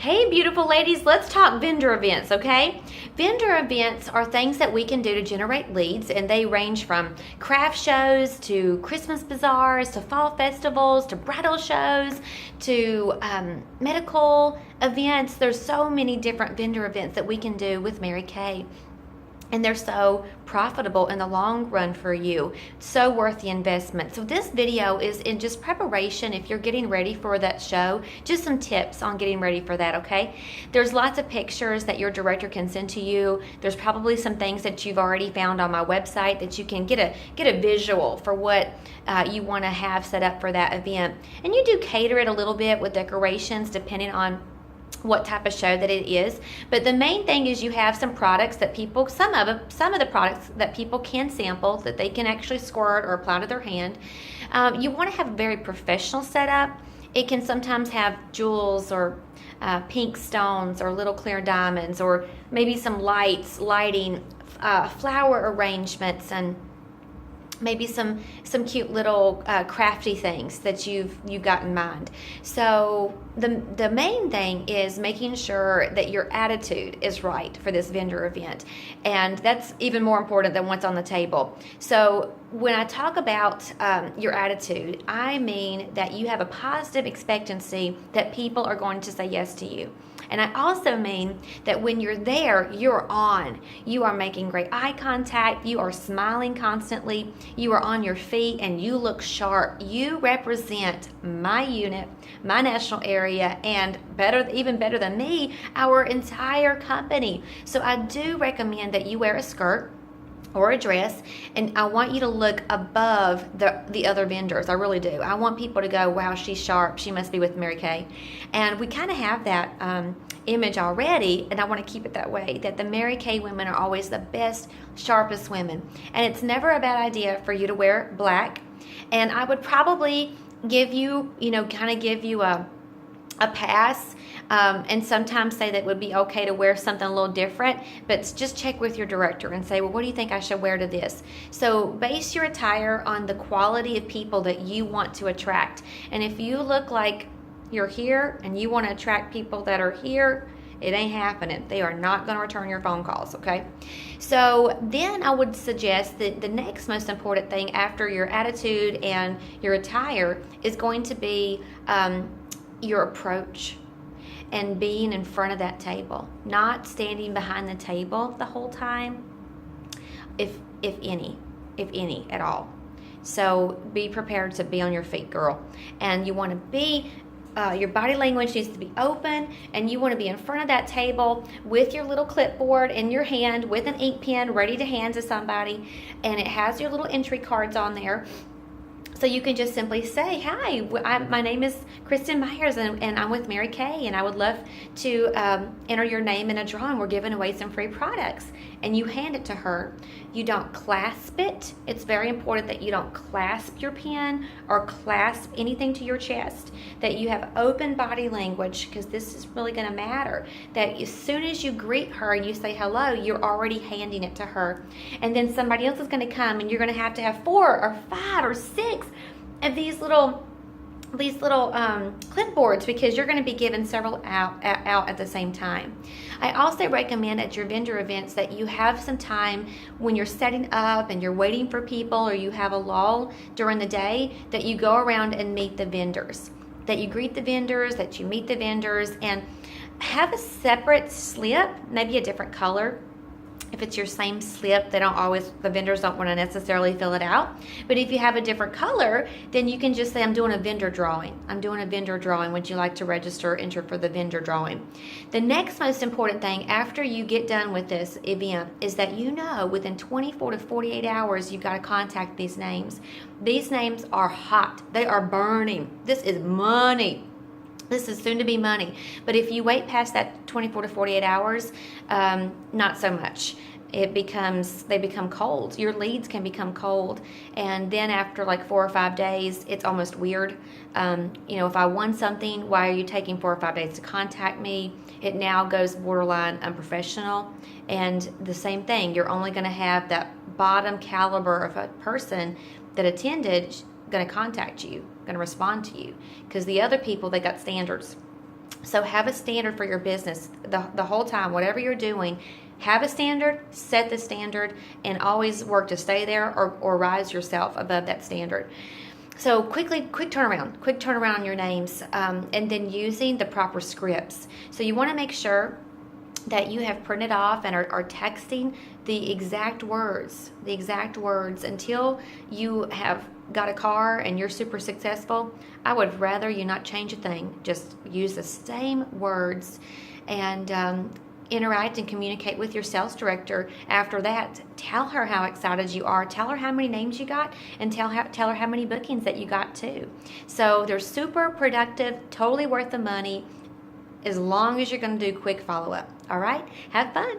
Hey, beautiful ladies, let's talk vendor events, okay? Vendor events are things that we can do to generate leads, and they range from craft shows to Christmas bazaars to fall festivals to bridal shows to medical events. There's so many different vendor events that we can do with Mary Kay. And they're so profitable in the long run for you. So worth the investment. So this video is in just preparation if you're getting ready for that show. Just some tips on getting ready for that, okay? There's lots of pictures that your director can send to you. There's probably some things that you've already found on my website that you can get a visual for what you want to have set up for that event. And you do cater it a little bit with decorations depending on what type of show that it is. But the main thing is you have some products that people, some of the products that people can sample, that they can actually squirt or apply to their hand. You want to have a very professional setup. It can sometimes have jewels or pink stones or little clear diamonds, or maybe some lighting, flower arrangements, and maybe some cute little crafty things that you've got in mind. So the main thing is making sure that your attitude is right for this vendor event, and that's even more important than what's on the table. So when I talk about your attitude, I mean that you have a positive expectancy that people are going to say yes to you. And I also mean that when you're there, you're on. You are making great eye contact. You are smiling constantly. You are on your feet and you look sharp. You represent my unit, my national area, and even better than me, our entire company. So I do recommend that you wear a skirt or a dress, and I want you to look above the other vendors. I really do. I want people to go, wow, she's sharp. She must be with Mary Kay. And we kind of have that image already, and I want to keep it that way, that the Mary Kay women are always the best, sharpest women. And it's never a bad idea for you to wear black. And I would probably give you, give you a pass, and sometimes say that it would be okay to wear something a little different, but just check with your director and say, well, what do you think I should wear to this? So base your attire on the quality of people that you want to attract. And if you look like you're here and you want to attract people that are here, it ain't happening. They are not going to return your phone calls, okay? So then I would suggest that the next most important thing after your attitude and your attire is going to be your approach and being in front of that table, not standing behind the table the whole time, if any at all. So be prepared to be on your feet, girl. And you want to be your body language needs to be open, and you want to be in front of that table with your little clipboard in your hand with an ink pen ready to hand to somebody, and it has your little entry cards on there. So you can just simply say, hi, my name is Kristen Myers, and I'm with Mary Kay, and I would love to enter your name in a drawing. We're giving away some free products. And you hand it to her. You don't clasp it. It's very important that you don't clasp your pen or clasp anything to your chest, that you have open body language, because this is really going to matter. That as soon as you greet her and you say hello, you're already handing it to her. And then somebody else is going to come, and you're going to have 4 or 5 or 6 of these little clipboards, because you're going to be giving several out at the same time. I also recommend at your vendor events that you have some time when you're setting up and you're waiting for people, or you have a lull during the day, that you go around and meet the vendors, that you greet the vendors, that you meet the vendors, and have a separate slip, maybe a different color. If it's your same slip, the vendors don't want to necessarily fill it out. But if you have a different color, then you can just say, I'm doing a vendor drawing. Would you like to enter for the vendor drawing? The next most important thing after you get done with this event is that within 24 to 48 hours, you've got to contact these names. These names are hot. They are burning. This is money. This is soon to be money. But if you wait past that 24 to 48 hours, not so much. They become cold. Your leads can become cold. And then after like 4 or 5 days, it's almost weird. If I won something, why are you taking 4 or 5 days to contact me? It now goes borderline unprofessional. And the same thing, you're only going to have that bottom caliber of a person that attended going to contact you, going to respond to you, because the other people, they got standards. So have a standard for your business the whole time, whatever you're doing. Have a standard, set the standard, and always work to stay there or rise yourself above that standard. So quick turnaround on your names, and then using the proper scripts. So you want to make sure that you have printed off and are texting the exact words until you have got a car and you're super successful. I would rather you not change a thing. Just use the same words and interact and communicate with your sales director after that. Tell her how excited you are. Tell her how many names you got, and tell her how many bookings that you got too. So they're super productive, totally worth the money, as long as you're going to do quick follow-up. All right? Have fun.